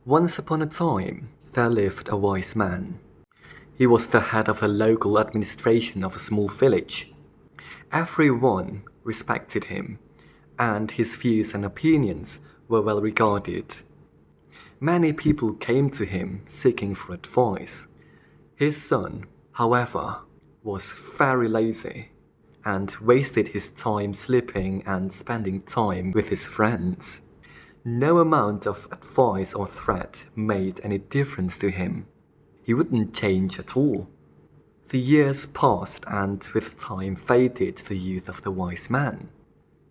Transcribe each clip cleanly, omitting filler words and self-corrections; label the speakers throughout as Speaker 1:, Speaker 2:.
Speaker 1: Once upon a time, there lived a wise man. He was the head of the local administration of a small village. Everyone respected him, and his views and opinions were well regarded. Many people came to him seeking for advice. His son, however, was very lazy and wasted his time sleeping and spending time with his friends. No amount of advice or threat made any difference to him. He wouldn't change at all. The years passed, and with time faded the youth of the wise man.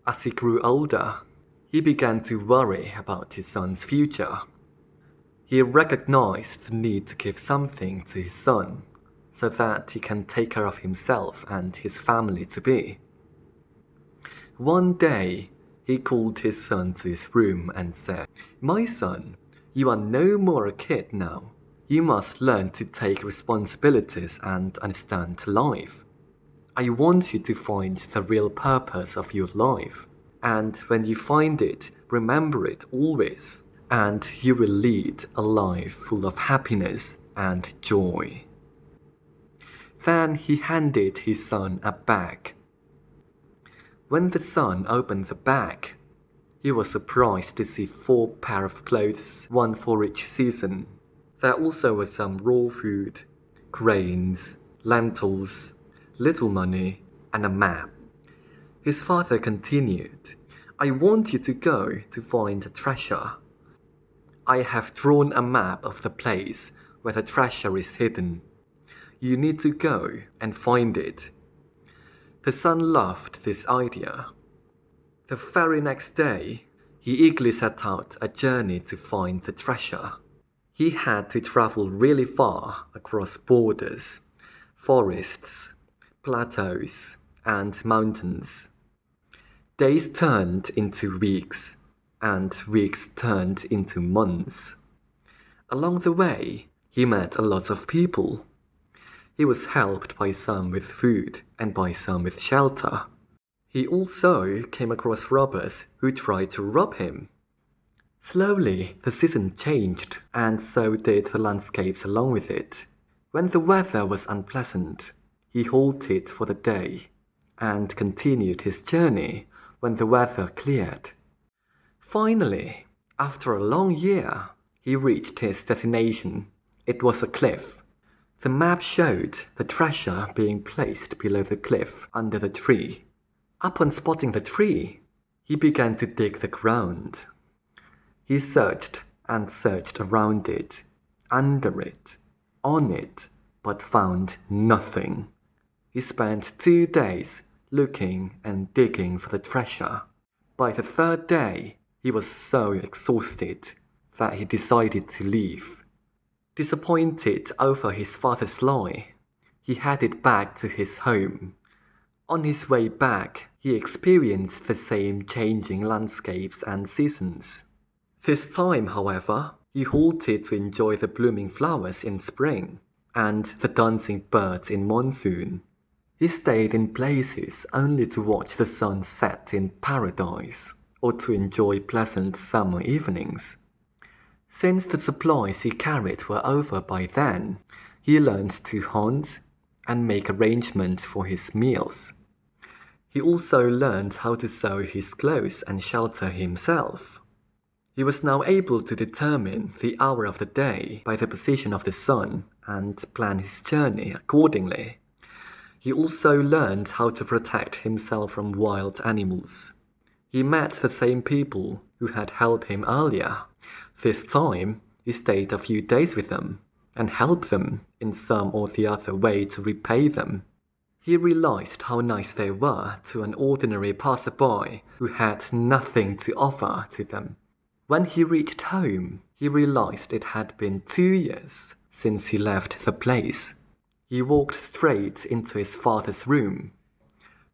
Speaker 1: As he grew older, he began to worry about his son's future. He recognized the need to give something to his son, so that he can take care of himself and his family to be. One day, he called his son to his room and said, "My son, you are no more a kid now. You must learn to take responsibilities and understand life. I want you to find the real purpose of your life. And when you find it, remember it always. And you will lead a life full of happiness and joy." Then he handed his son a bag. When the son opened the bag, he was surprised to see 4 pairs of clothes, one for each season. There also was some raw food, grains, lentils, little money, and a map. His father continued, "I want you to go to find a treasure. I have drawn a map of the place where the treasure is hidden. You need to go and find it." The son loved this idea. The very next day, he eagerly set out a journey to find the treasure. He had to travel really far across borders, forests, plateaus, and mountains. Days turned into weeks, and weeks turned into months. Along the way, he met a lot of people. He was helped by some with food and by some with shelter. He also came across robbers who tried to rob him. Slowly, the season changed, and so did the landscapes along with it. When the weather was unpleasant, he halted for the day and continued his journey when the weather cleared. Finally, after a long year, he reached his destination. It was a cliff. The map showed the treasure being placed below the cliff under the tree. Upon spotting the tree, he began to dig the ground. He searched and searched around it, under it, on it, but found nothing. He spent 2 days looking and digging for the treasure. By the 3rd day, he was so exhausted that he decided to leave. Disappointed over his father's lie, he headed back to his home. On his way back, he experienced the same changing landscapes and seasons. This time, however, he halted to enjoy the blooming flowers in spring and the dancing birds in monsoon. He stayed in places only to watch the sun set in paradise or to enjoy pleasant summer evenings. Since the supplies he carried were over by then, he learned to hunt and make arrangements for his meals. He also learned how to sew his clothes and shelter himself. He was now able to determine the hour of the day by the position of the sun and plan his journey accordingly. He also learned how to protect himself from wild animals. He met the same people who had helped him earlier. This time, he stayed a few days with them and helped them in some or the other way to repay them. He realized how nice they were to an ordinary passerby who had nothing to offer to them. When he reached home, he realized it had been 2 years since he left the place. He walked straight into his father's room.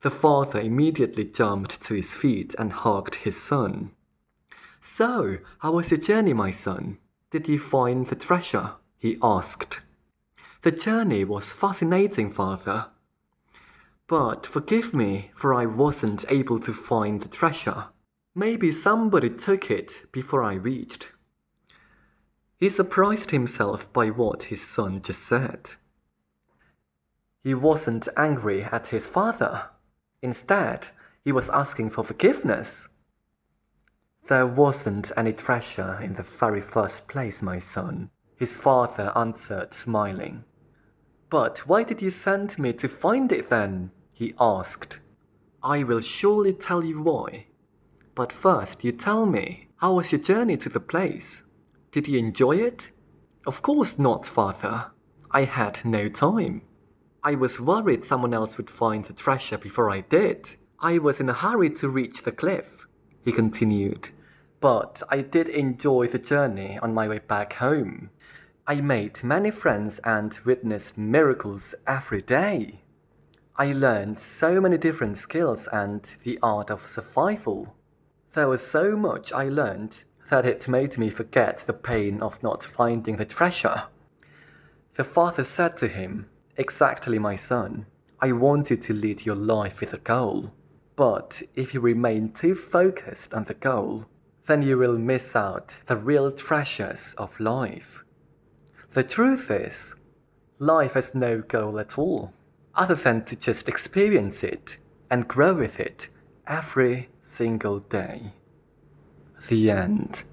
Speaker 1: The father immediately jumped to his feet and hugged his son. "So, how was your journey, my son? Did you find the treasure?" he asked. "The journey was fascinating, father. But forgive me, for I wasn't able to find the treasure. Maybe somebody took it before I reached." He surprised himself by what his son just said. He wasn't angry at his father. Instead, he was asking for forgiveness. There wasn't any treasure in the very first place, my son, his father answered, smiling. But why did you send me to find it then? He asked. I will surely tell you why. But first, you tell me, how was your journey to the place? Did you enjoy it? Of course not, father. I had no time. I was worried someone else would find the treasure before I did. I was in a hurry to reach the cliff, he continued. But I did enjoy the journey on my way back home. I made many friends and witnessed miracles every day. I learned so many different skills and the art of survival. There was so much I learned that it made me forget the pain of not finding the treasure. The father said to him, Exactly, my son. I want you to lead your life with a goal. But if you remain too focused on the goal, then you will miss out the real treasures of life. The truth is, life has no goal at all, other than to just experience it and grow with it every single day. The end.